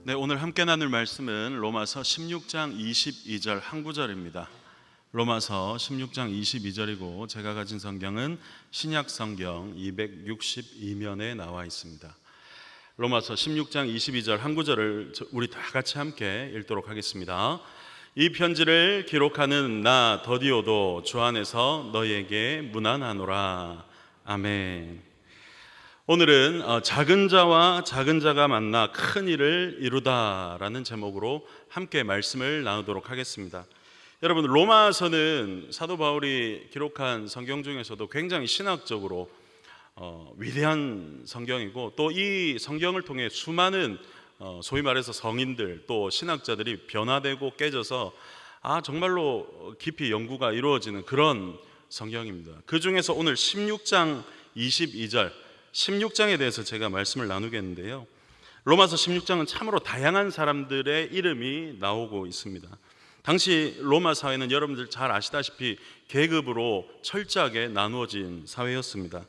네, 오늘 함께 나눌 말씀은 로마서 16장 22절 한 구절입니다. 로마서 16장 22절이고 제가 가진 성경은 신약 성경 262면에 나와 있습니다. 로마서 16장 22절 한 구절을 우리 다 같이 함께 읽도록 하겠습니다. 이 편지를 기록하는 나 더디오도 주 안에서 너희에게 문안하노라. 아멘. 오늘은 작은 자와 작은 자가 만나 큰 일을 이루다라는 제목으로 함께 말씀을 나누도록 하겠습니다. 여러분, 로마서는 사도 바울이 기록한 성경 중에서도 굉장히 신학적으로 위대한 성경이고, 또 이 성경을 통해 수많은 소위 말해서 성인들 또 신학자들이 변화되고 깨져서 정말로 깊이 연구가 이루어지는 그런 성경입니다. 그 중에서 오늘 16장 22절 16장에 대해서 제가 말씀을 나누겠는데요, 로마서 16장은 참으로 다양한 사람들의 이름이 나오고 있습니다. 당시 로마 사회는 여러분들 잘 아시다시피 계급으로 철저하게 나누어진 사회였습니다.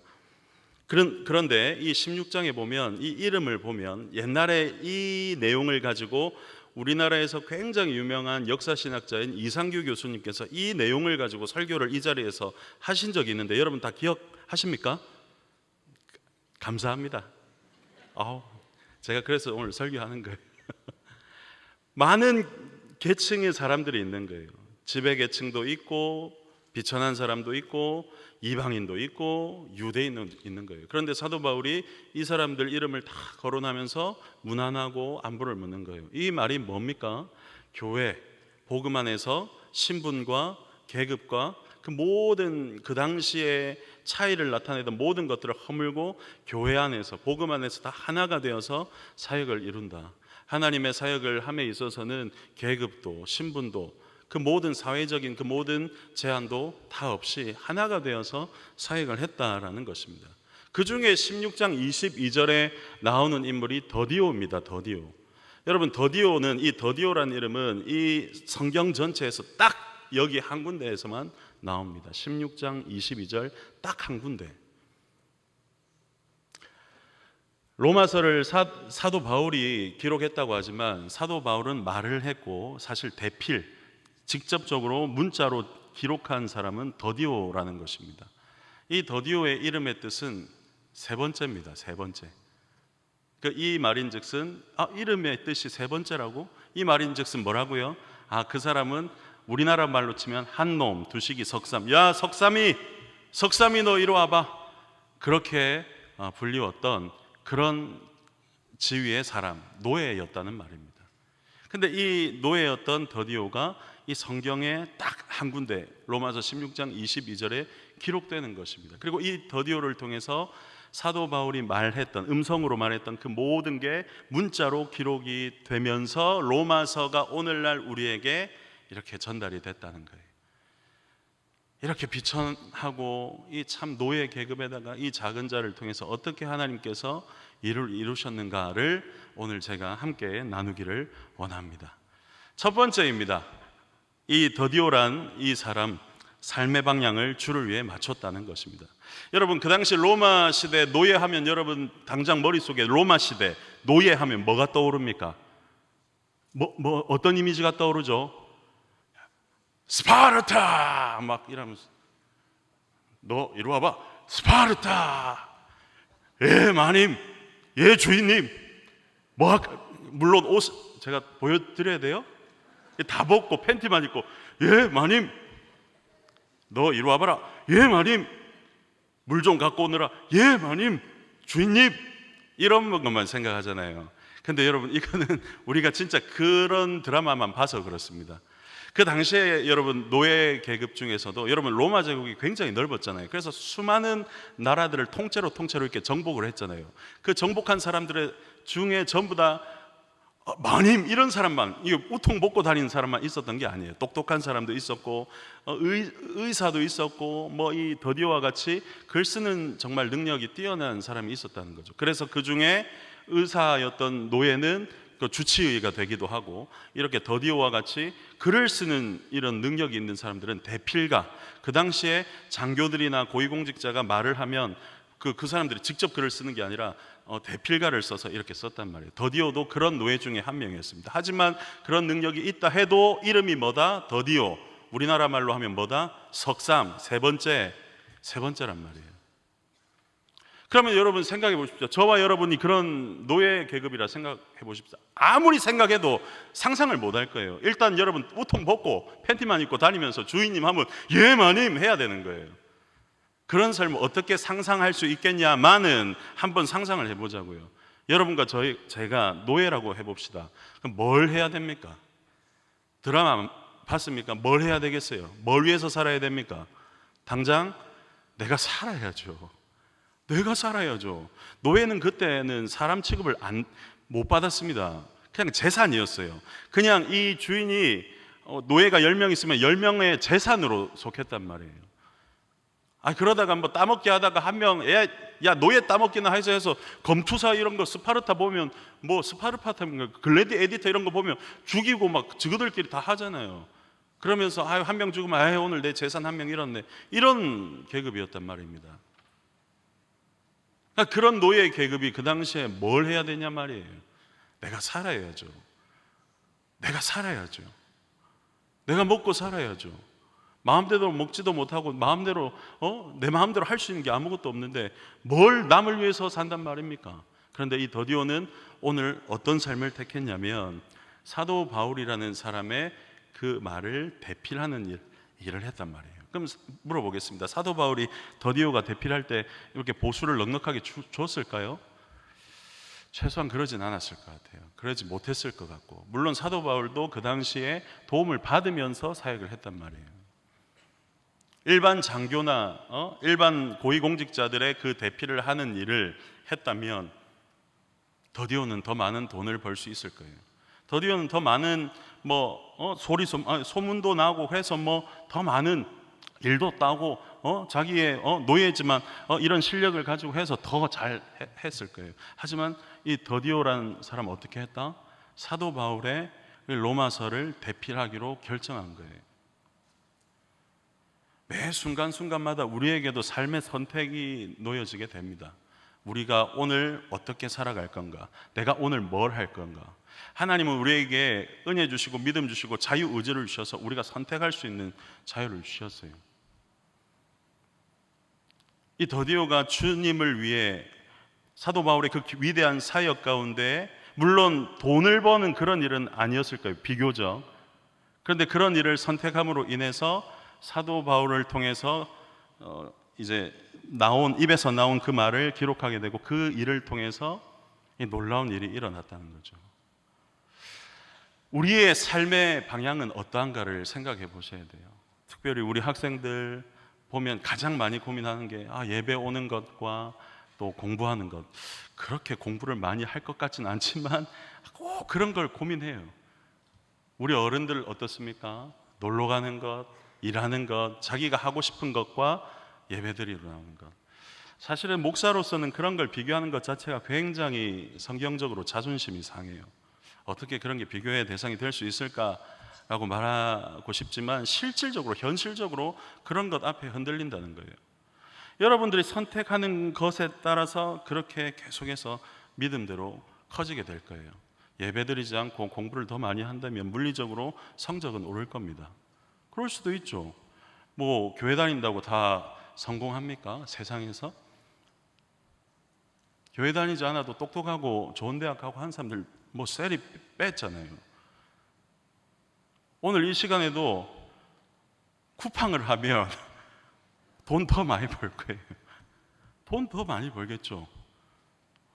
그런데 이 16장에 보면, 이 이름을 보면 옛날에 이 내용을 가지고 우리나라에서 굉장히 유명한 역사신학자인 이상규 교수님께서 이 내용을 가지고 설교를 이 자리에서 하신 적이 있는데, 여러분 다 기억하십니까? 감사합니다. 제가 그래서 오늘 설교하는 거예요. 많은 계층의 사람들이 있는 거예요. 지배계층도 있고, 비천한 사람도 있고, 이방인도 있고, 유대인도 있는 거예요. 그런데 사도 바울이 이 사람들 이름을 다 거론하면서 문안하고 안부를 묻는 거예요. 이 말이 뭡니까? 교회, 복음 안에서 신분과 계급과 그 모든 그 당시에 차이를 나타내던 모든 것들을 허물고 교회 안에서, 복음 안에서 다 하나가 되어서 사역을 이룬다. 하나님의 사역을 함에 있어서는 계급도 신분도 그 모든 사회적인 그 모든 제한도 다 없이 하나가 되어서 사역을 했다라는 것입니다. 그 중에 16장 22절에 나오는 인물이 더디오입니다. 더디오. 여러분, 더디오는, 이 더디오라는 이름은 이 성경 전체에서 딱 여기 한 군데에서만 나옵니다. 16장 22절 딱 한 군데. 로마서를 사도 바울이 기록했다고 하지만 사도 바울은 말을 했고, 사실 대필, 직접적으로 문자로 기록한 사람은 더디오라는 것입니다. 이 더디오의 이름의 뜻은 세 번째입니다. 세 번째. 이 말인즉슨 이름의 뜻이 세 번째라고? 이 말인즉슨 뭐라고요? 그 사람은 우리나라 말로 치면 한 놈, 두식이, 석삼. 야, 석삼이 너 이리 와봐. 그렇게 불리웠던 그런 지위의 사람, 노예였다는 말입니다. 근데 이 노예였던 더디오가 이 성경에 딱 한 군데, 로마서 16장 22절에 기록되는 것입니다. 그리고 이 더디오를 통해서 사도 바울이 말했던, 음성으로 말했던 그 모든 게 문자로 기록이 되면서 로마서가 오늘날 우리에게 이렇게 전달이 됐다는 거예요. 이렇게 비천하고 이 참 노예 계급에다가 이 작은 자를 통해서 어떻게 하나님께서 일을 이루셨는가를 오늘 제가 함께 나누기를 원합니다. 첫 번째입니다. 이 더디오란 이 사람 삶의 방향을 주를 위해 맞췄다는 것입니다. 여러분, 그 당시 로마 시대 노예하면, 여러분 당장 머릿속에 로마 시대 노예하면 뭐가 떠오릅니까? 어떤 이미지가 떠오르죠? 스파르타! 막 이러면서, 너 이리 와봐. 스파르타! 예, 마님. 예, 주인님. 물론 옷 제가 보여드려야 돼요? 다 벗고 팬티만 입고, 예, 마님. 너 이리 와봐라. 예, 마님. 물 좀 갖고 오느라. 예, 마님. 주인님. 이런 것만 생각하잖아요. 근데 여러분, 이거는 우리가 진짜 그런 드라마만 봐서 그렇습니다. 그 당시에 여러분 노예 계급 중에서도, 여러분 로마 제국이 굉장히 넓었잖아요. 그래서 수많은 나라들을 통째로 이렇게 정복을 했잖아요. 그 정복한 사람들의 중에 전부 다 마님 이런 사람만, 이거 우통 벗고 다니는 사람만 있었던 게 아니에요. 똑똑한 사람도 있었고, 의사도 있었고, 이 더디오와 같이 글 쓰는 정말 능력이 뛰어난 사람이 있었다는 거죠. 그래서 그 중에 의사였던 노예는 주치의가 되기도 하고, 이렇게 더디오와 같이 글을 쓰는 이런 능력이 있는 사람들은 대필가, 그 당시에 장교들이나 고위공직자가 말을 하면 그 사람들이 직접 글을 쓰는 게 아니라 대필가를 써서 이렇게 썼단 말이에요. 더디오도 그런 노예 중에 한 명이었습니다. 하지만 그런 능력이 있다 해도 이름이 뭐다? 더디오. 우리나라 말로 하면 뭐다? 석삼, 세 번째란 말이에요. 그러면 여러분 생각해 보십시오. 저와 여러분이 그런 노예 계급이라 생각해 보십시오. 아무리 생각해도 상상을 못 할 거예요. 일단 여러분 우통 벗고 팬티만 입고 다니면서 주인님 하면 예 마님 해야 되는 거예요. 그런 삶을 어떻게 상상할 수 있겠냐마는 한번 상상을 해보자고요. 여러분과 제가 노예라고 해봅시다. 그럼 뭘 해야 됩니까? 드라마 봤습니까? 뭘 해야 되겠어요? 뭘 위해서 살아야 됩니까? 당장 내가 살아야죠. 내가 살아야죠. 노예는 그때는 사람 취급을 못 받았습니다. 그냥 재산이었어요. 그냥 이 주인이 노예가 10명 있으면 10명의 재산으로 속했단 말이에요. 그러다가 뭐 따먹기 하다가 한 명, 야 노예 따먹기나 해서 검투사 이런 거 스파르타 보면 뭐 스파르타 글래디 에디터 이런 거 보면 죽이고 막 저들끼리 다 하잖아요. 그러면서 한 명 죽으면 오늘 내 재산 한 명 잃었네, 이런 계급이었단 말입니다. 그런 노예 계급이 그 당시에 뭘 해야 되냐 말이에요. 내가 살아야죠. 내가 살아야죠. 내가 먹고 살아야죠. 마음대로 먹지도 못하고 마음대로 내 마음대로 할 수 있는 게 아무것도 없는데 뭘 남을 위해서 산단 말입니까? 그런데 이 더디오는 오늘 어떤 삶을 택했냐면 사도 바울이라는 사람의 그 말을 대필하는 일을 했단 말이에요. 그럼 물어보겠습니다. 사도 바울이 더디오가 대필할 때 이렇게 보수를 넉넉하게 줬을까요? 최소한 그러진 않았을 것 같아요. 그러지 못했을 것 같고, 물론 사도 바울도 그 당시에 도움을 받으면서 사역을 했단 말이에요. 일반 장교나 일반 고위공직자들의 그 대필을 하는 일을 했다면 더디오는 더 많은 돈을 벌 수 있을 거예요. 더디오는 더 많은 소문도 나고 해서 더 많은 일도 따고 자기의 노예지만 이런 실력을 가지고 해서 더 잘 했을 거예요. 하지만 이 더디오라는 사람 어떻게 했다? 사도 바울의 로마서를 대필하기로 결정한 거예요. 매 순간순간마다 우리에게도 삶의 선택이 놓여지게 됩니다. 우리가 오늘 어떻게 살아갈 건가? 내가 오늘 뭘 할 건가? 하나님은 우리에게 은혜 주시고 믿음 주시고 자유의지를 주셔서 우리가 선택할 수 있는 자유를 주셨어요. 이 더디오가 주님을 위해 사도 바울의 그 위대한 사역 가운데, 물론 돈을 버는 그런 일은 아니었을 거예요, 비교적. 그런데 그런 일을 선택함으로 인해서 사도 바울을 통해서 이제 입에서 나온 그 말을 기록하게 되고, 그 일을 통해서 이 놀라운 일이 일어났다는 거죠. 우리의 삶의 방향은 어떠한가를 생각해 보셔야 돼요. 특별히 우리 학생들 보면 가장 많이 고민하는 게 예배 오는 것과 또 공부하는 것. 그렇게 공부를 많이 할 것 같지는 않지만 꼭 그런 걸 고민해요. 우리 어른들 어떻습니까? 놀러 가는 것, 일하는 것, 자기가 하고 싶은 것과 예배드리러 나오는 것. 사실은 목사로서는 그런 걸 비교하는 것 자체가 굉장히 성경적으로 자존심이 상해요. 어떻게 그런 게 비교의 대상이 될 수 있을까라고 말하고 싶지만 실질적으로, 현실적으로 그런 것 앞에 흔들린다는 거예요. 여러분들이 선택하는 것에 따라서 그렇게 계속해서 믿음대로 커지게 될 거예요. 예배드리지 않고 공부를 더 많이 한다면 물리적으로 성적은 오를 겁니다. 그럴 수도 있죠. 교회 다닌다고 다 성공합니까? 세상에서? 교회 다니지 않아도 똑똑하고 좋은 대학 가고 한 사람들 셀이 뺐잖아요. 오늘 이 시간에도 쿠팡을 하면 돈 더 많이 벌 거예요. 돈 더 많이 벌겠죠.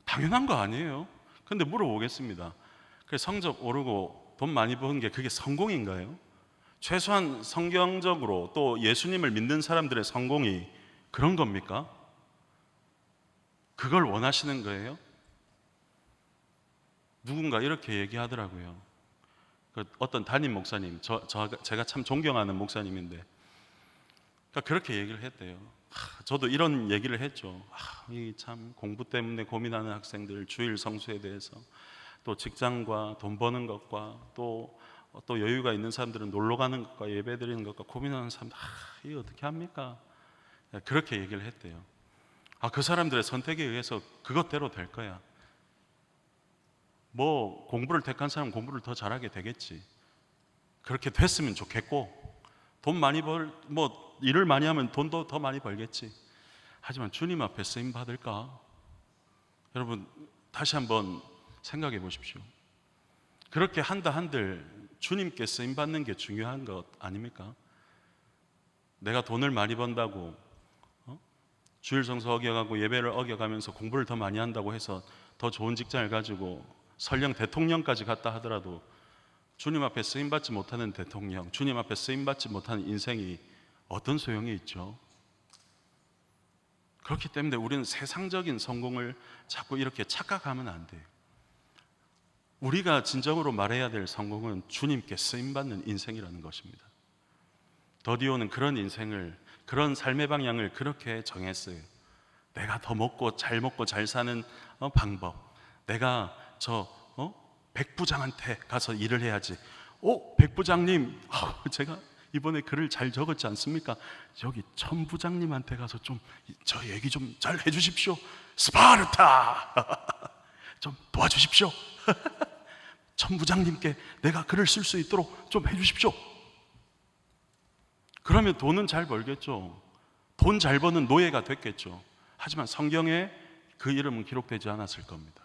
당연한 거 아니에요? 근데 물어보겠습니다. 성적 오르고 돈 많이 버는 게 그게 성공인가요? 최소한 성경적으로 또 예수님을 믿는 사람들의 성공이 그런 겁니까? 그걸 원하시는 거예요? 누군가 이렇게 얘기하더라고요. 어떤 담임 목사님, 제가 참 존경하는 목사님인데 그렇게 얘기를 했대요. 저도 이런 얘기를 했죠. 이 참 공부 때문에 고민하는 학생들, 주일 성수에 대해서, 또 직장과 돈 버는 것과 또 여유가 있는 사람들은 놀러 가는 것과 예배 드리는 것과 고민하는 사람들, 이거 어떻게 합니까? 그렇게 얘기를 했대요. 그 사람들의 선택에 의해서 그것대로 될 거야. 뭐 공부를 택한 사람은 공부를 더 잘하게 되겠지. 그렇게 됐으면 좋겠고, 돈 많이 뭐 일을 많이 하면 돈도 더 많이 벌겠지. 하지만 주님 앞에 쓰임 받을까? 여러분 다시 한번 생각해 보십시오. 그렇게 한들 주님께 쓰임 받는 게 중요한 것 아닙니까? 내가 돈을 많이 번다고 주일 성수 어겨가고 예배를 어겨가면서 공부를 더 많이 한다고 해서 더 좋은 직장을 가지고 설령 대통령까지 갔다 하더라도 주님 앞에 쓰임 받지 못하는 대통령, 주님 앞에 쓰임 받지 못하는 인생이 어떤 소용이 있죠? 그렇기 때문에 우리는 세상적인 성공을 자꾸 이렇게 착각하면 안 돼요. 우리가 진정으로 말해야 될 성공은 주님께 쓰임받는 인생이라는 것입니다. 더디오는 그런 인생을, 그런 삶의 방향을 그렇게 정했어요. 내가 더 먹고 잘 사는 방법, 내가 백부장한테 가서 일을 해야지. 백부장님, 제가 이번에 글을 잘 적었지 않습니까? 여기 천부장님한테 가서 좀 저 얘기 좀 잘 해주십시오. 스파르타 좀 도와주십시오. 천부장님께 내가 글을 쓸 수 있도록 좀 해주십시오. 그러면 돈은 잘 벌겠죠. 돈 잘 버는 노예가 됐겠죠. 하지만 성경에 그 이름은 기록되지 않았을 겁니다.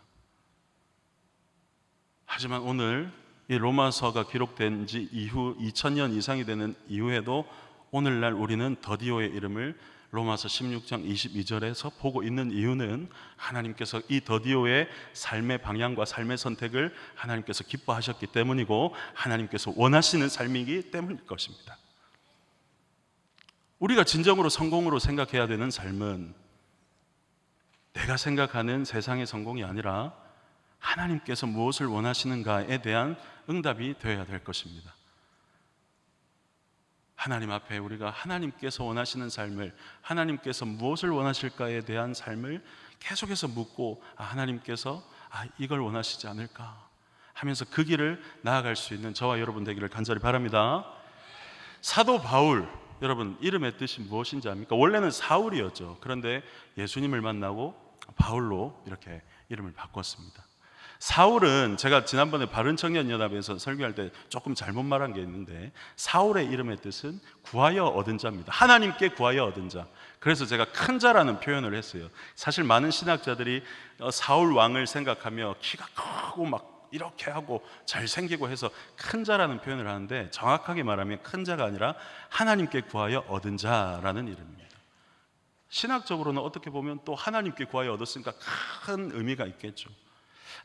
하지만 오늘 이 로마서가 기록된 지 이후 2000년 이상이 되는 이후에도 오늘날 우리는 더디오의 이름을 로마서 16장 22절에서 보고 있는 이유는 하나님께서 이 더디오의 삶의 방향과 삶의 선택을 하나님께서 기뻐하셨기 때문이고 하나님께서 원하시는 삶이기 때문일 것입니다. 우리가 진정으로 성공으로 생각해야 되는 삶은 내가 생각하는 세상의 성공이 아니라 하나님께서 무엇을 원하시는가에 대한 응답이 되어야 될 것입니다. 하나님 앞에 우리가 하나님께서 원하시는 삶을, 하나님께서 무엇을 원하실까에 대한 삶을 계속해서 묻고 하나님께서 이걸 원하시지 않을까 하면서 그 길을 나아갈 수 있는 저와 여러분 되기를 간절히 바랍니다. 사도 바울, 여러분 이름의 뜻이 무엇인지 압니까? 원래는 사울이었죠. 그런데 예수님을 만나고 바울로 이렇게 이름을 바꿨습니다. 사울은 제가 지난번에 바른청년연합에서 설교할 때 조금 잘못 말한 게 있는데 사울의 이름의 뜻은 구하여 얻은 자입니다. 하나님께 구하여 얻은 자. 그래서 제가 큰 자라는 표현을 했어요. 사실 많은 신학자들이 사울 왕을 생각하며 키가 크고 막 이렇게 하고 잘생기고 해서 큰 자라는 표현을 하는데 정확하게 말하면 큰 자가 아니라 하나님께 구하여 얻은 자라는 이름입니다. 신학적으로는 어떻게 보면 또 하나님께 구하여 얻었으니까 큰 의미가 있겠죠.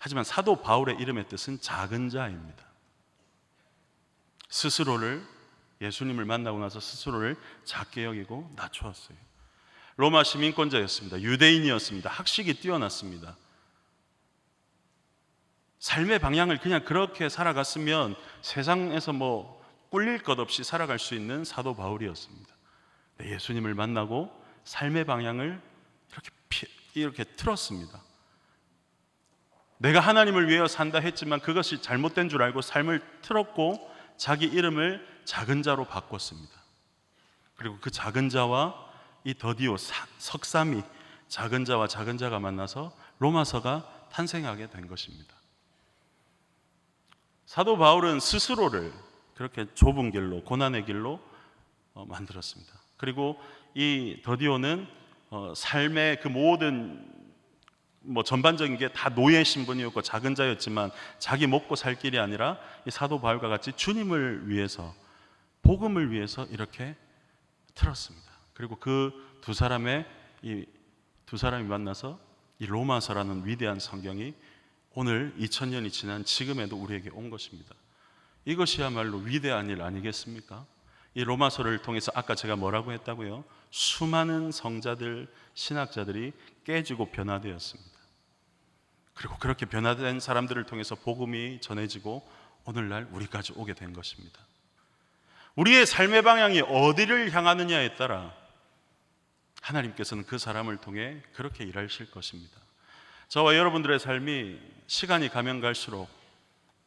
하지만 사도 바울의 이름의 뜻은 작은 자입니다. 스스로를, 예수님을 만나고 나서 스스로를 작게 여기고 낮추었어요. 로마 시민권자였습니다. 유대인이었습니다. 학식이 뛰어났습니다. 삶의 방향을 그냥 그렇게 살아갔으면 세상에서 뭐 꿀릴 것 없이 살아갈 수 있는 사도 바울이었습니다. 예수님을 만나고 삶의 방향을 이렇게 틀었습니다. 내가 하나님을 위하여 산다 했지만 그것이 잘못된 줄 알고 삶을 틀었고 자기 이름을 작은 자로 바꿨습니다. 그리고 그 작은 자와 이 더디오 석삼이 작은 자와 작은 자가 만나서 로마서가 탄생하게 된 것입니다. 사도 바울은 스스로를 그렇게 좁은 길로, 고난의 길로 만들었습니다. 그리고 이 더디오는 삶의 그 모든 전반적인 게 다 노예 신분이었고 작은 자였지만 자기 먹고 살 길이 아니라 이 사도 바울과 같이 주님을 위해서, 복음을 위해서 이렇게 틀었습니다. 그리고 그 두 사람이 만나서 이 로마서라는 위대한 성경이 오늘 2000년이 지난 지금에도 우리에게 온 것입니다. 이것이야말로 위대한 일 아니겠습니까? 이 로마서를 통해서 아까 제가 뭐라고 했다고요? 수많은 성자들, 신학자들이 깨지고 변화되었습니다. 그리고 그렇게 변화된 사람들을 통해서 복음이 전해지고 오늘날 우리까지 오게 된 것입니다. 우리의 삶의 방향이 어디를 향하느냐에 따라 하나님께서는 그 사람을 통해 그렇게 일하실 것입니다. 저와 여러분들의 삶이 시간이 가면 갈수록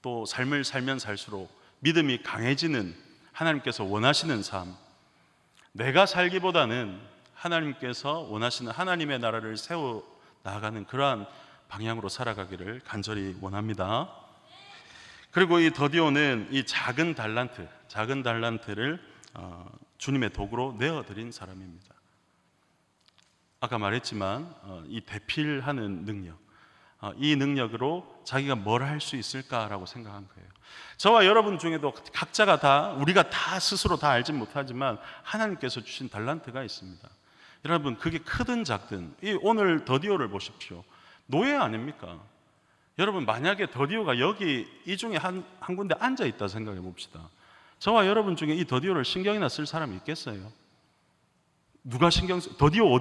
또 삶을 살면 살수록 믿음이 강해지는 하나님께서 원하시는 삶, 내가 살기보다는 하나님께서 원하시는 하나님의 나라를 세워 나아가는 그러한 방향으로 살아가기를 간절히 원합니다. 그리고 이 더디오는 이 작은 달란트를 주님의 도구로 내어드린 사람입니다. 아까 말했지만 이 대필하는 능력, 이 능력으로 자기가 뭘 할 수 있을까라고 생각한 거예요. 저와 여러분 중에도 각자가 다, 우리가 다 스스로 다 알지 못하지만 하나님께서 주신 달란트가 있습니다. 여러분, 그게 크든 작든, 오늘 더디오를 보십시오. 노예 아닙니까? 여러분, 만약에 더디오가 여기 이 중에 한 군데 앉아 있다 생각해 봅시다. 저와 여러분 중에 이 더디오를 신경이나 쓸 사람이 있겠어요? 누가 신경 쓰? 더디오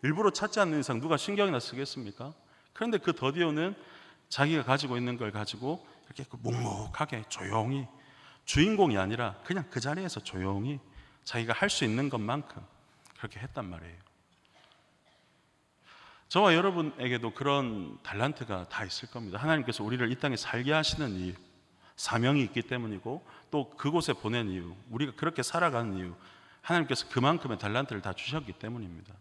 일부러 찾지 않는 이상 누가 신경이나 쓰겠습니까? 그런데 그 더디오는 자기가 가지고 있는 걸 가지고 이렇게 묵묵하게 조용히, 주인공이 아니라 그냥 그 자리에서 조용히 자기가 할 수 있는 것만큼 그렇게 했단 말이에요. 저와 여러분에게도 그런 달란트가 다 있을 겁니다. 하나님께서 우리를 이 땅에 살게 하시는 이유, 사명이 있기 때문이고, 또 그곳에 보낸 이유, 우리가 그렇게 살아가는 이유, 하나님께서 그만큼의 달란트를 다 주셨기 때문입니다.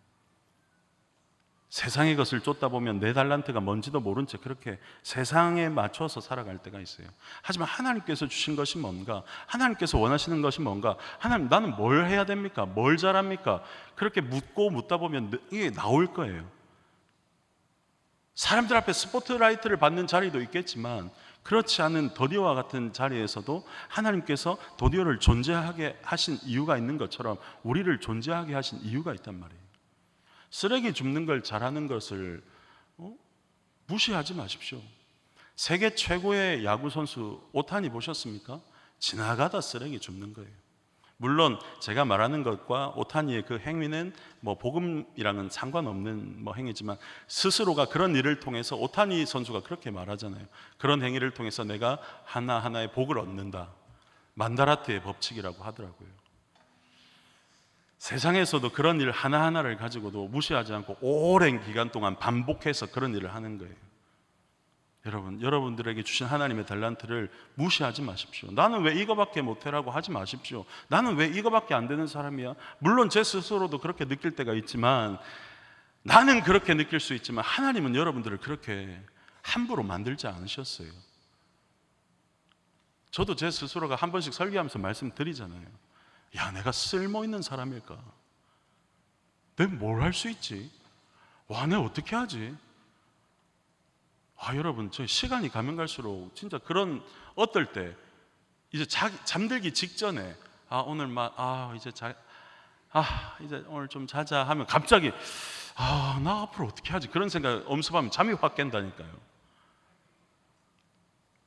세상의 것을 쫓다 보면 내 달란트가 뭔지도 모른 채 그렇게 세상에 맞춰서 살아갈 때가 있어요. 하지만 하나님께서 주신 것이 뭔가, 하나님께서 원하시는 것이 뭔가, 하나님, 나는 뭘 해야 됩니까? 뭘 잘합니까? 그렇게 묻다 보면 이게 나올 거예요. 사람들 앞에 스포트라이트를 받는 자리도 있겠지만, 그렇지 않은 더디오와 같은 자리에서도 하나님께서 더디오를 존재하게 하신 이유가 있는 것처럼 우리를 존재하게 하신 이유가 있단 말이에요. 쓰레기 줍는 걸 잘하는 것을 무시하지 마십시오. 세계 최고의 야구 선수 오타니 보셨습니까? 지나가다 쓰레기 줍는 거예요. 물론 제가 말하는 것과 오타니의 그 행위는 복음이랑은 상관없는 행위지만, 스스로가 그런 일을 통해서, 오타니 선수가 그렇게 말하잖아요. 그런 행위를 통해서 내가 하나하나의 복을 얻는다. 만다라트의 법칙이라고 하더라고요. 세상에서도 그런 일 하나하나를 가지고도 무시하지 않고 오랜 기간 동안 반복해서 그런 일을 하는 거예요. 여러분들에게 주신 하나님의 달란트를 무시하지 마십시오. 나는 왜 이거밖에 못해라고 하지 마십시오. 나는 왜 이거밖에 안 되는 사람이야? 물론 제 스스로도 그렇게 느낄 때가 있지만, 나는 그렇게 느낄 수 있지만 하나님은 여러분들을 그렇게 함부로 만들지 않으셨어요. 저도 제 스스로가 한 번씩 설교하면서 말씀드리잖아요. 야, 내가 쓸모 있는 사람일까? 내가 뭘 할 수 있지? 와, 내가 어떻게 하지? 여러분, 저 시간이 가면 갈수록 진짜 그런, 어떨 때 이제 잠들기 직전에 오늘 이제 오늘 좀 자자 하면 갑자기 나 앞으로 어떻게 하지? 그런 생각 엄습하면 잠이 확 깬다니까요.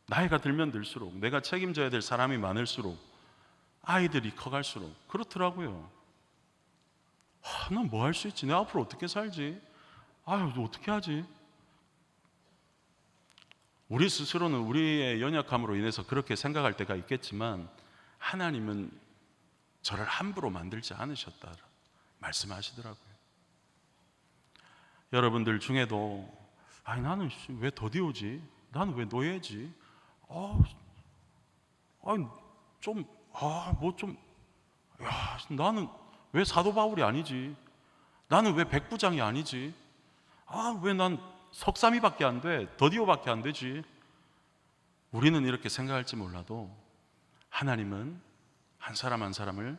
나이가 들면 들수록, 내가 책임져야 될 사람이 많을수록, 아이들이 커갈수록 그렇더라고요. 난 뭐 할 수 있지? 내가 앞으로 어떻게 살지? 어떻게 하지? 우리 스스로는 우리의 연약함으로 인해서 그렇게 생각할 때가 있겠지만, 하나님은 저를 함부로 만들지 않으셨다 말씀하시더라고요. 여러분들 중에도 나는 왜 더디오지? 나는 왜 노예지? 나는 왜 사도 바울이 아니지? 나는 왜 백부장이 아니지? 왜 난 석삼이밖에 안 돼? 더디오밖에 안 되지? 우리는 이렇게 생각할지 몰라도 하나님은 한 사람 한 사람을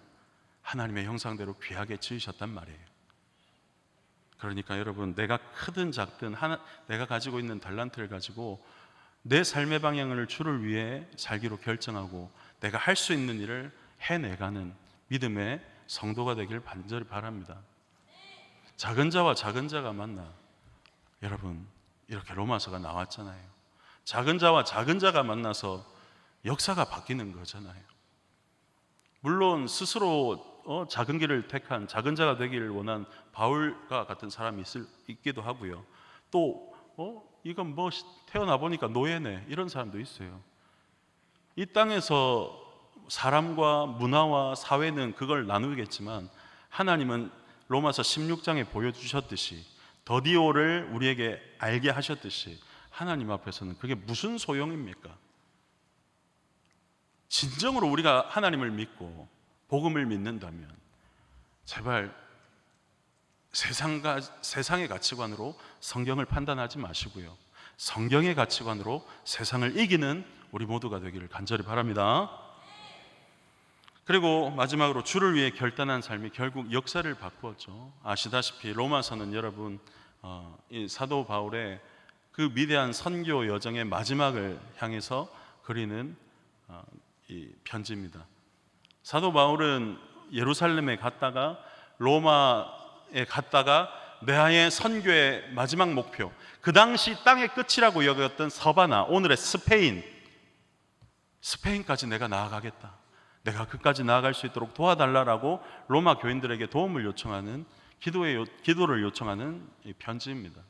하나님의 형상대로 귀하게 지으셨단 말이에요. 그러니까 여러분, 내가 크든 작든 내가 가지고 있는 달란트를 가지고 내 삶의 방향을 주를 위해 살기로 결정하고 내가 할 수 있는 일을 해내가는 믿음의 성도가 되길 간절히 바랍니다. 작은 자와 작은 자가 만나, 여러분, 이렇게 로마서가 나왔잖아요. 작은 자와 작은 자가 만나서 역사가 바뀌는 거잖아요. 물론 스스로 작은 길을 택한, 작은 자가 되기를 원한 바울과 같은 사람이 있기도 하고요. 또 이건 태어나 보니까 노예네, 이런 사람도 있어요. 이 땅에서 사람과 문화와 사회는 그걸 나누겠지만, 하나님은 로마서 16장에 보여주셨듯이, 더디오를 우리에게 알게 하셨듯이, 하나님 앞에서는 그게 무슨 소용입니까? 진정으로 우리가 하나님을 믿고 복음을 믿는다면 제발 세상의 가치관으로 성경을 판단하지 마시고요, 성경의 가치관으로 세상을 이기는 우리 모두가 되기를 간절히 바랍니다. 그리고 마지막으로 주를 위해 결단한 삶이 결국 역사를 바꾸었죠. 아시다시피 로마서는 여러분 이 사도 바울의 그 위대한 선교 여정의 마지막을 향해서 그리는 이 편지입니다. 사도 바울은 예루살렘에 갔다가 로마에 갔다가 내하의 선교의 마지막 목표, 그 당시 땅의 끝이라고 여겼던 서바나, 오늘의 스페인까지 내가 나아가겠다, 내가 그까지 나아갈 수 있도록 도와달라라고 로마 교인들에게 도움을 요청하는 기도를 요청하는 편지입니다.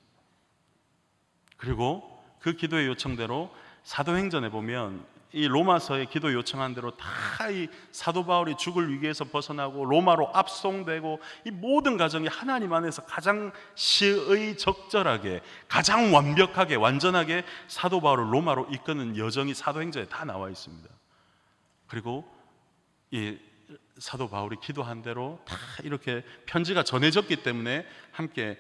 그리고 그 기도의 요청대로 사도행전에 보면 이 로마서의 기도 요청한 대로 다 이 사도 바울이 죽을 위기에서 벗어나고 로마로 압송되고 이 모든 과정이 하나님 안에서 가장 시의 적절하게, 가장 완벽하게, 완전하게 사도 바울을 로마로 이끄는 여정이 사도행전에 다 나와 있습니다. 그리고 이 사도 바울이 기도한 대로 다 이렇게 편지가 전해졌기 때문에 함께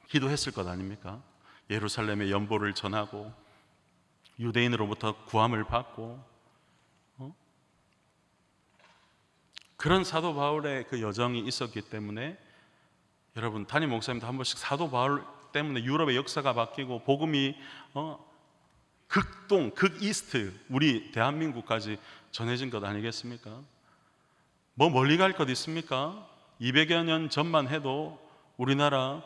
기도했을 것 아닙니까? 예루살렘의 연보를 전하고 유대인으로부터 구함을 받고 그런 사도 바울의 그 여정이 있었기 때문에 여러분, 담임 목사님도 한 번씩 사도 바울 때문에 유럽의 역사가 바뀌고 복음이 극동, 극이스트, 우리 대한민국까지 전해진 것 아니겠습니까? 뭐 멀리 갈 것 있습니까? 200여 년 전만 해도 우리나라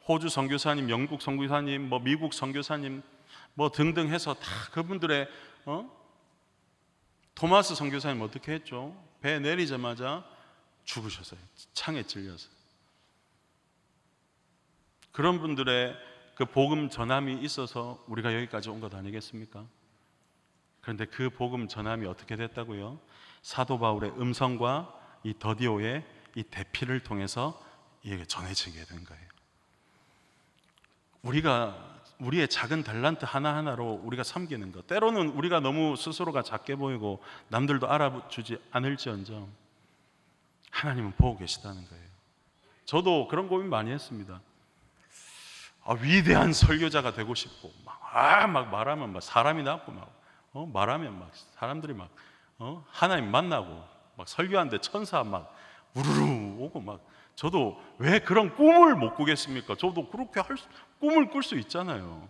호주 선교사님, 영국 선교사님, 뭐 미국 선교사님 뭐 등등 해서 다 그분들의 토마스 선교사님 어떻게 했죠? 배 내리자마자 죽으셨어요. 창에 찔려서. 그런 분들의 그 복음 전함이 있어서 우리가 여기까지 온 것 아니겠습니까? 그런데 그 복음 전함이 어떻게 됐다고요? 사도 바울의 음성과 이 더디오의 이 대피를 통해서 이게 전해지게 된 거예요. 우리의 작은 달란트 하나하나로 우리가 섬기는 것, 때로는 우리가 너무 스스로가 작게 보이고 남들도 알아주지 않을지언정 하나님은 보고 계시다는 거예요. 저도 그런 고민 많이 했습니다. 위대한 설교자가 되고 싶고 막 말하면 막 사람이 낫고 말하면 막 사람들이 막 하나님 만나고 막 설교하는데 천사 막 우르르 오고 막, 저도 왜 그런 꿈을 못 꾸겠습니까? 저도 그렇게 꿈을 꿀 수 있잖아요.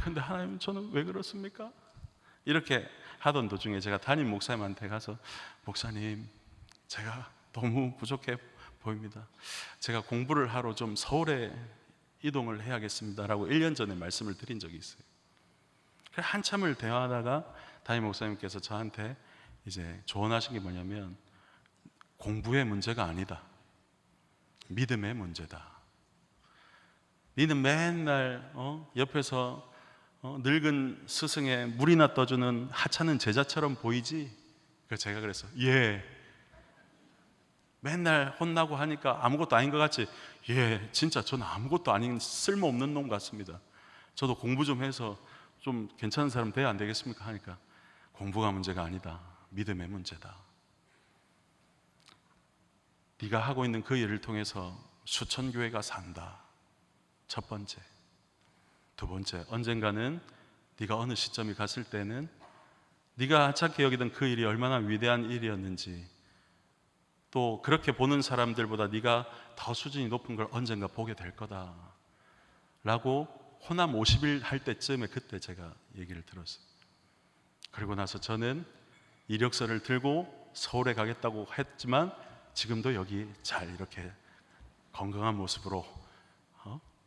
근데 하나님, 저는 왜 그렇습니까? 이렇게 하던 도중에 제가 담임 목사님한테 가서, 목사님, 제가 너무 부족해 보입니다. 제가 공부를 하러 좀 서울에 이동을 해야겠습니다라고 1년 전에 말씀을 드린 적이 있어요. 한참을 대화하다가 담임 목사님께서 저한테 이제 조언하신 게 뭐냐면, 공부의 문제가 아니다, 믿음의 문제다. 니는 맨날 옆에서 늙은 스승의 물이나 떠주는 하찮은 제자처럼 보이지? 그래서 제가 그랬어. 예. 맨날 혼나고 하니까 아무것도 아닌 것 같지? 예, 진짜 저는 아무것도 아닌 쓸모없는 놈 같습니다. 저도 공부 좀 해서 좀 괜찮은 사람 돼야 안 되겠습니까? 하니까, 공부가 문제가 아니다, 믿음의 문제다. 네가 하고 있는 그 일을 통해서 수천 교회가 산다. 첫 번째. 두 번째, 언젠가는 네가 어느 시점이 갔을 때는 네가 하찮게 여기던 그 일이 얼마나 위대한 일이었는지, 또 그렇게 보는 사람들보다 네가 더 수준이 높은 걸 언젠가 보게 될 거다 라고 호남 50일 할 때쯤에 그때 제가 얘기를 들었어요. 그리고 나서 저는 이력서를 들고 서울에 가겠다고 했지만 지금도 여기 잘 이렇게 건강한 모습으로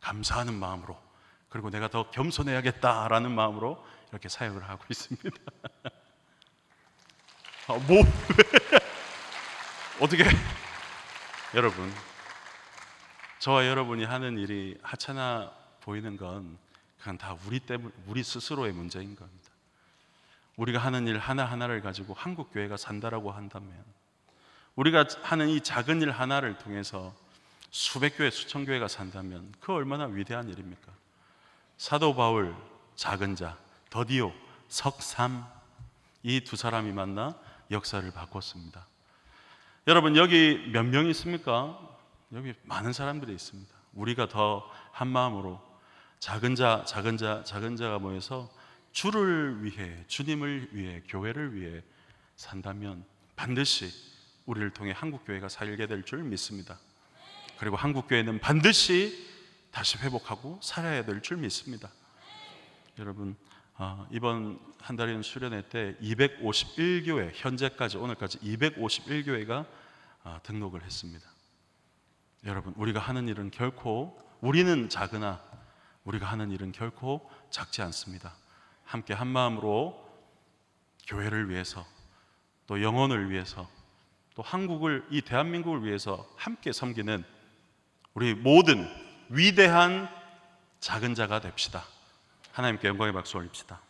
감사하는 마음으로, 그리고 내가 더 겸손해야겠다라는 마음으로 이렇게 사역을 하고 있습니다. 어떻게 여러분, 저와 여러분이 하는 일이 하찮아 보이는 건 그건 다 우리 스스로의 문제인 겁니다. 우리가 하는 일 하나하나를 가지고 한국 교회가 산다라고 한다면, 우리가 하는 이 작은 일 하나를 통해서 수백 교회, 수천 교회가 산다면 그 얼마나 위대한 일입니까? 사도 바울, 작은 자, 더디오, 석삼, 이 두 사람이 만나 역사를 바꿨습니다. 여러분 여기 몇 명 있습니까? 여기 많은 사람들이 있습니다. 우리가 더 한 마음으로 작은 자가 모여서 주를 위해, 주님을 위해, 교회를 위해 산다면 반드시 우리를 통해 한국교회가 살게 될 줄 믿습니다. 그리고 한국교회는 반드시 다시 회복하고 살아야 될 줄 믿습니다. 여러분, 이번 한 달인 수련회 때 251교회, 현재까지 오늘까지 251교회가 등록을 했습니다. 여러분, 우리가 하는 일은 결코, 우리는 작으나 우리가 하는 일은 결코 작지 않습니다. 함께 한 마음으로 교회를 위해서, 또 영혼을 위해서, 또 한국을, 이 대한민국을 위해서 함께 섬기는 우리 모든 위대한 작은 자가 됩시다. 하나님께 영광의 박수 올립시다.